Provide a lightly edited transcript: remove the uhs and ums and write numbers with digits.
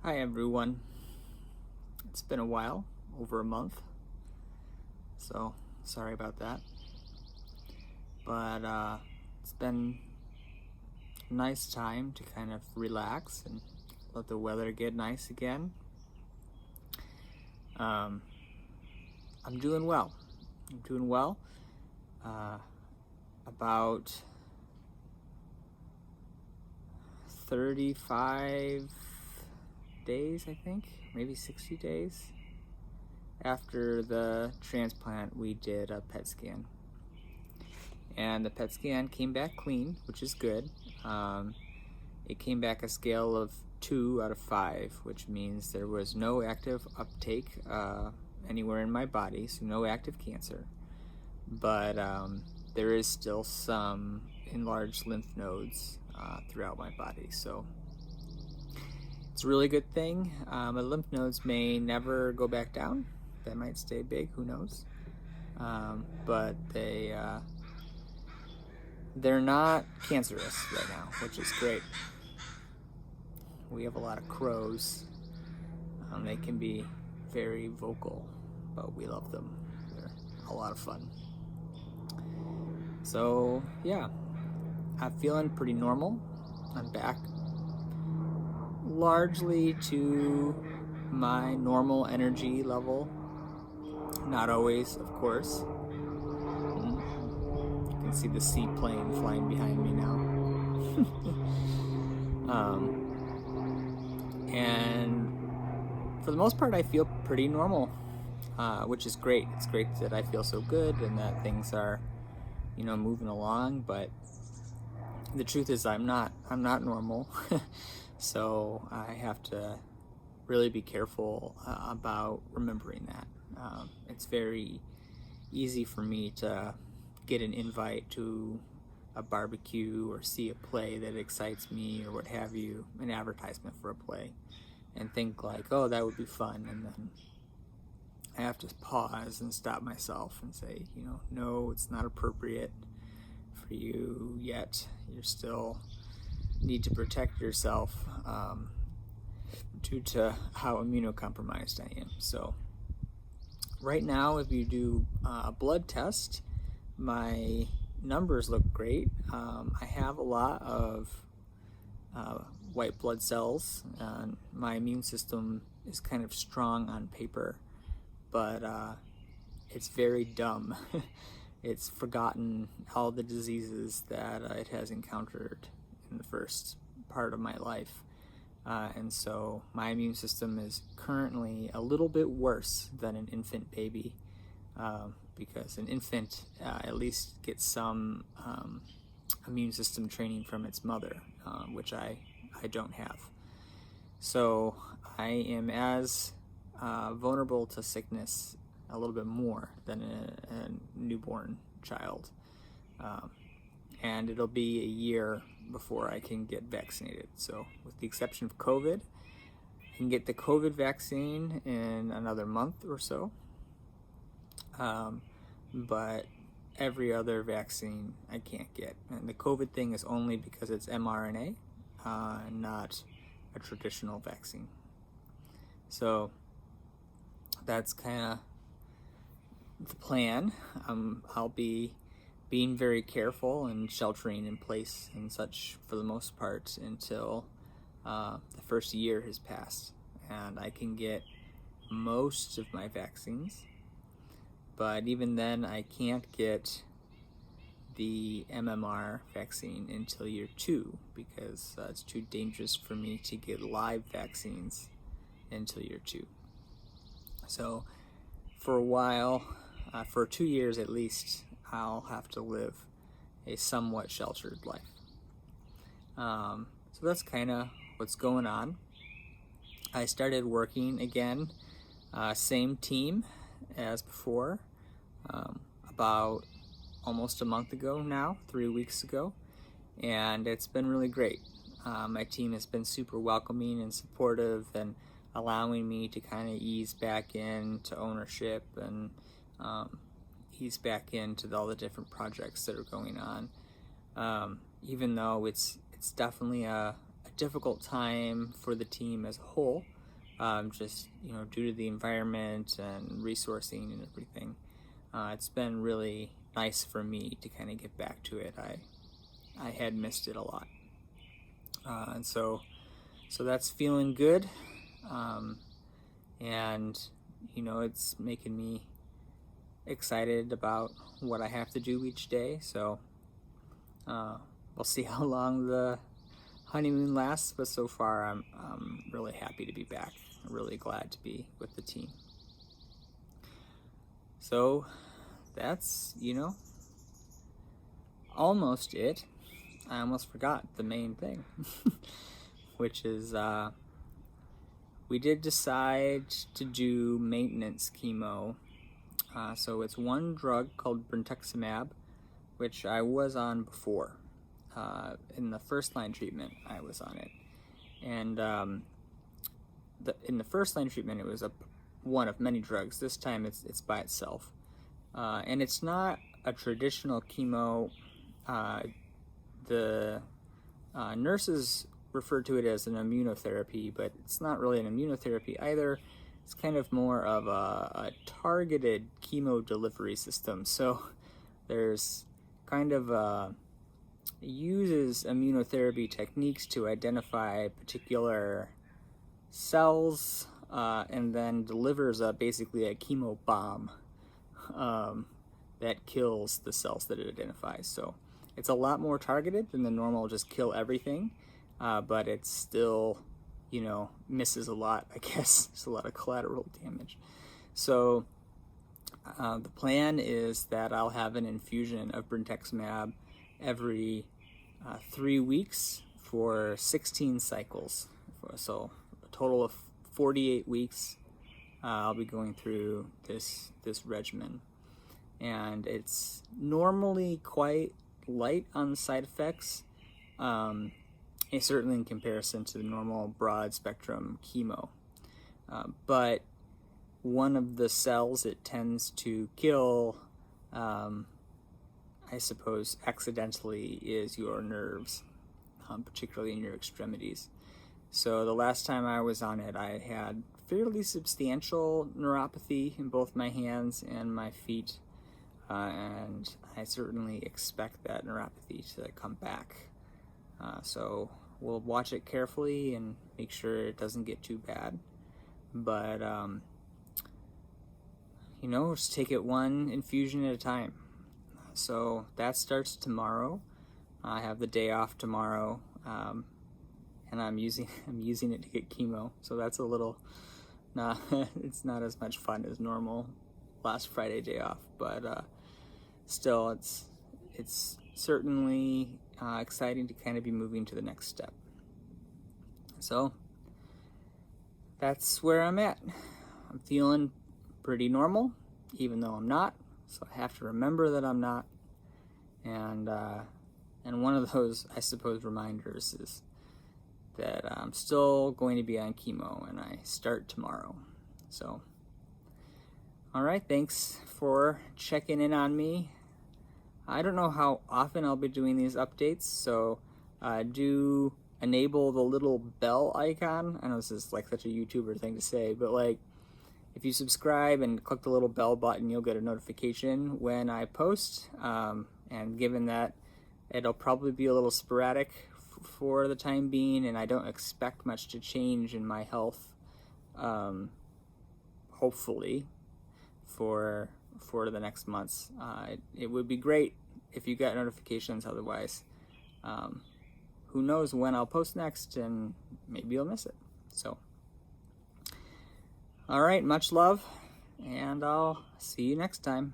Hi everyone. It's been a while, over a month, so sorry about that. But it's been a nice time to kind of relax and let the weather get nice again. Um, I'm doing well. I'm doing well. Uh, about 35 days, I think, maybe 60 days after the transplant, we did a PET scan. And the PET scan came back clean, which is good. Um, it came back a scale of 2 out of 5, which means there was no active uptake anywhere in my body, so no active cancer. But there is still some enlarged lymph nodes throughout my body, so it's a really good thing. My lymph nodes may never go back down. They might stay big, who knows? But they're not cancerous right now, which is great. We have a lot of crows. They can be very vocal, but we love them. They're a lot of fun. So yeah, I'm feeling pretty normal. I'm back largely to my normal energy level. Not always, of course. You can see the seaplane flying behind me now. And for the most part, I feel pretty normal, which is great. It's great that I feel so good and that things are, moving along. But the truth is, I'm not normal, so I have to really be careful about remembering that. It's very easy for me to get an invite to a barbecue or see a play that excites me or what have you, an advertisement for a play, and think like, oh, that would be fun, and then I have to pause and stop myself and say, no, it's not appropriate for you yet. You still need to protect yourself due to how immunocompromised I am. So right now, if you do a blood test, my numbers look great. I have a lot of white blood cells, and my immune system is kind of strong on paper, but it's very dumb. It's forgotten all the diseases that it has encountered in the first part of my life. And so my immune system is currently a little bit worse than an infant baby, because an infant at least gets some immune system training from its mother, which I don't have. So I am as vulnerable to sickness a little bit more than a newborn child. And it'll be a year before I can get vaccinated. So with the exception of COVID, I can get the COVID vaccine in another month or so. But every other vaccine I can't get. And the COVID thing is only because it's mRNA, not a traditional vaccine. So that's kind of the plan. I'll be being very careful and sheltering in place and such for the most part until the first year has passed and I can get most of my vaccines. But even then, I can't get the MMR vaccine until year 2 because it's too dangerous for me to get live vaccines until year 2. So for a while, for 2 years at least, I'll have to live a somewhat sheltered life. So that's kind of what's going on. I started working again, same team as before, about almost a month ago now, 3 weeks ago, and it's been really great. My team has been super welcoming and supportive and allowing me to kind of ease back into ownership and ease back into all the different projects that are going on. Even though it's definitely a difficult time for the team as a whole, just due to the environment and resourcing and everything. It's been really nice for me to kind of get back to it. I had missed it a lot, and so that's feeling good, and it's making me excited about what I have to do each day. So we'll see how long the honeymoon lasts, but so far I'm really happy to be back. I'm really glad to be with the team. So that's almost it. I almost forgot the main thing, which is we did decide to do maintenance chemo. So it's one drug called brentuximab, which I was on before. In the first line treatment, I was on it. And in the first line treatment, it was one of many drugs. This time it's by itself. And it's not a traditional chemo. The nurses refer to it as an immunotherapy, but it's not really an immunotherapy either. It's kind of more of a targeted chemo delivery system. So there's kind of it uses immunotherapy techniques to identify particular cells, and then delivers basically a chemo bomb that kills the cells that it identifies. So it's a lot more targeted than the normal just kill everything, but it's still misses a lot, I guess. There's a lot of collateral damage. So the plan is that I'll have an infusion of brentuximab every 3 weeks for 16 cycles. So a total of 48 weeks. I'll be going through this regimen, and it's normally quite light on side effects. Certainly in comparison to the normal broad spectrum chemo. But one of the cells it tends to kill, I suppose accidentally, is your nerves, particularly in your extremities. So the last time I was on it, I had fairly substantial neuropathy in both my hands and my feet, and I certainly expect that neuropathy to come back. So we'll watch it carefully and make sure it doesn't get too bad. But, just take it one infusion at a time. So that starts tomorrow. I have the day off tomorrow, and I'm using it to get chemo. So that's a little, it's not as much fun as normal last Friday day off, but still, it's certainly exciting to kind of be moving to the next step. So that's where I'm at. I'm feeling pretty normal, even though I'm not. So I have to remember that I'm not. And one of those, I suppose, reminders is that I'm still going to be on chemo, and I start tomorrow. So, all right, thanks for checking in on me. I don't know how often I'll be doing these updates, so do enable the little bell icon. I know this is like such a YouTuber thing to say, but if you subscribe and click the little bell button, you'll get a notification when I post. And given that it'll probably be a little sporadic for the time being, and I don't expect much to change in my health, hopefully, for the next months. It would be great if you got notifications. Otherwise, who knows when I'll post next, and maybe you'll miss it. So, all right, much love, and I'll see you next time.